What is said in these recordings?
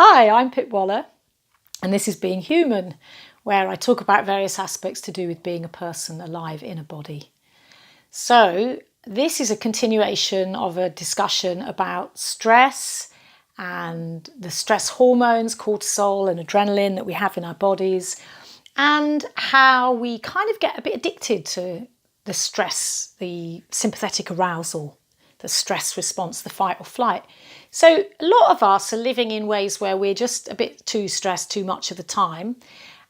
Hi, I'm Pip Waller, and this is Being Human, where I talk about various aspects to do with being a person alive in a body. So, this is a continuation of a discussion about stress and the stress hormones, cortisol and adrenaline that we have in our bodies, and how we kind of get a bit addicted to the stress, the sympathetic arousal, the stress response, the fight or flight. So a lot of us are living in ways where we're just a bit too stressed too much of the time.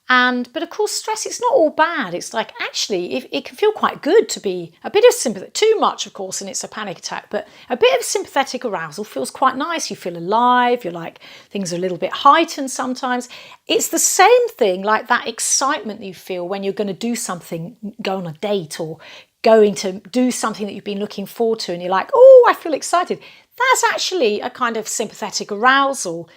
But of course, stress, it's not all bad. It's like, actually, it can feel quite good to be a bit of sympathy, too much, of course, and it's a panic attack, but a bit of sympathetic arousal feels quite nice. You feel alive. You're like, things are a little bit heightened sometimes. It's the same thing, like that excitement that you feel when you're going to do something, go on a date or going to do something that you've been looking forward to, and you're like, oh, I feel excited. That's actually a kind of sympathetic arousal,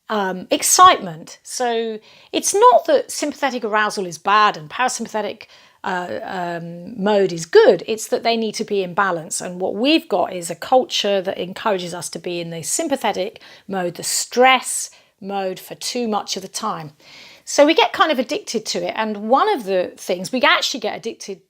excitement. So it's not that sympathetic arousal is bad and parasympathetic mode is good. It's that they need to be in balance. And what we've got is a culture that encourages us to be in the sympathetic mode, the stress mode, for too much of the time. So we get kind of addicted to it. And one of the things we actually get addicted,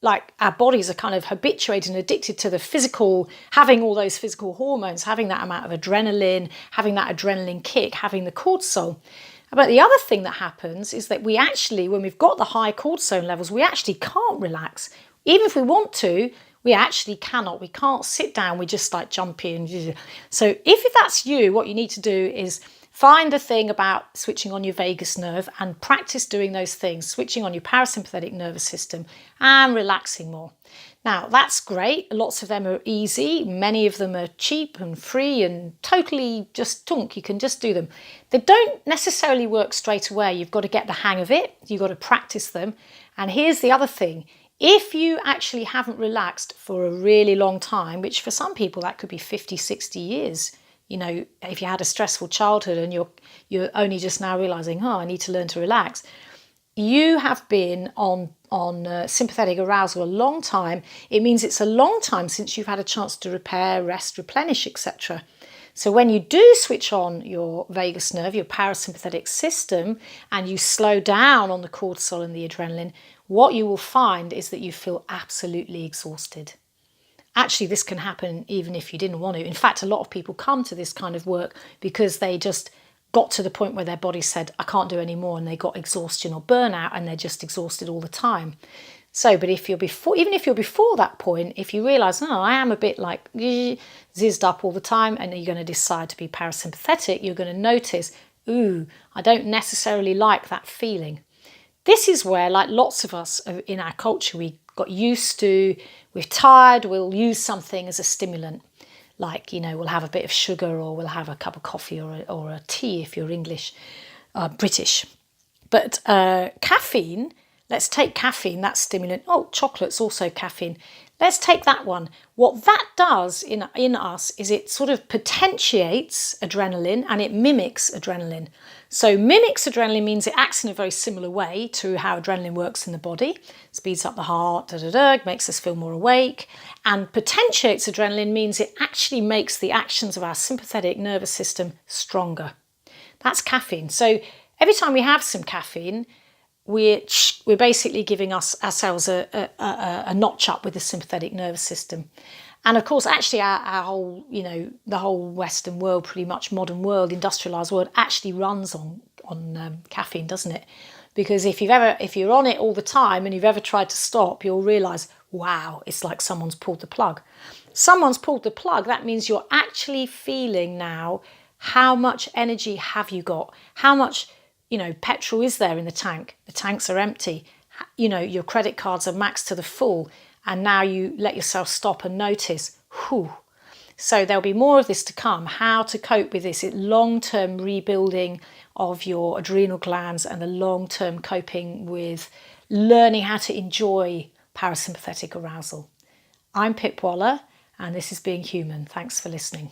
like our bodies are kind of habituated and addicted to the physical, having all those physical hormones, having that amount of adrenaline, having that adrenaline kick, having the cortisol. But the other thing that happens is that we actually, when we've got the high cortisol levels, we actually can't relax. Even if we want to, we actually cannot. We can't sit down. We just like jump in. So if that's you, what you need to do is find the thing about switching on your vagus nerve and practice doing those things, switching on your parasympathetic nervous system and relaxing more. Now, that's great. Lots of them are easy. Many of them are cheap and free and totally just tunk. You can just do them. They don't necessarily work straight away. You've got to get the hang of it. You've got to practice them. And here's the other thing. If you actually haven't relaxed for a really long time, which for some people that could be 50, 60 years, you know, if you had a stressful childhood and you're only just now realizing, oh, I need to learn to relax, you have been on sympathetic arousal a long time. It means it's a long time since you've had a chance to repair, rest, replenish, etc. So when you do switch on your vagus nerve, your parasympathetic system, and you slow down on the cortisol and the adrenaline, what you will find is that you feel absolutely exhausted. Actually, this can happen even if you didn't want to. In fact, a lot of people come to this kind of work because they just got to the point where their body said, I can't do any more, and they got exhaustion or burnout, and they're just exhausted all the time. So, but if you're before, even if you're before that point, if you realise, oh, I am a bit like zizzed up all the time, and you're going to decide to be parasympathetic, you're going to notice, ooh, I don't necessarily like that feeling. This is where, like lots of us in our culture, we got used to, we're tired, we'll use something as a stimulant. Like, you know, we'll have a bit of sugar, or we'll have a cup of coffee or a tea if you're English, British. But caffeine, let's take caffeine, that's stimulant. Oh, chocolate's also caffeine. Let's take that one. What that does in us is it sort of potentiates adrenaline and it mimics adrenaline. So mimics adrenaline means it acts in a very similar way to how adrenaline works in the body. Speeds up the heart, makes us feel more awake. And potentiates adrenaline means it actually makes the actions of our sympathetic nervous system stronger. That's caffeine. So every time we have some caffeine, we're basically giving ourselves a notch up with the sympathetic nervous system. And of course, actually our whole, you know, the whole Western world, pretty much modern world, industrialised world, actually runs on caffeine, doesn't it? Because if you're on it all the time and you've ever tried to stop, you'll realise, wow, it's like someone's pulled the plug. Someone's pulled the plug. That means you're actually feeling now, how much energy have you got? How much, you know, petrol is there in the tank? The tanks are empty. You know, your credit cards are maxed to the full, and now you let yourself stop and notice, whew. So there'll be more of this to come, how to cope with this long-term rebuilding of your adrenal glands and the long-term coping with learning how to enjoy parasympathetic arousal. I'm Pip Waller, and this is Being Human. Thanks for listening.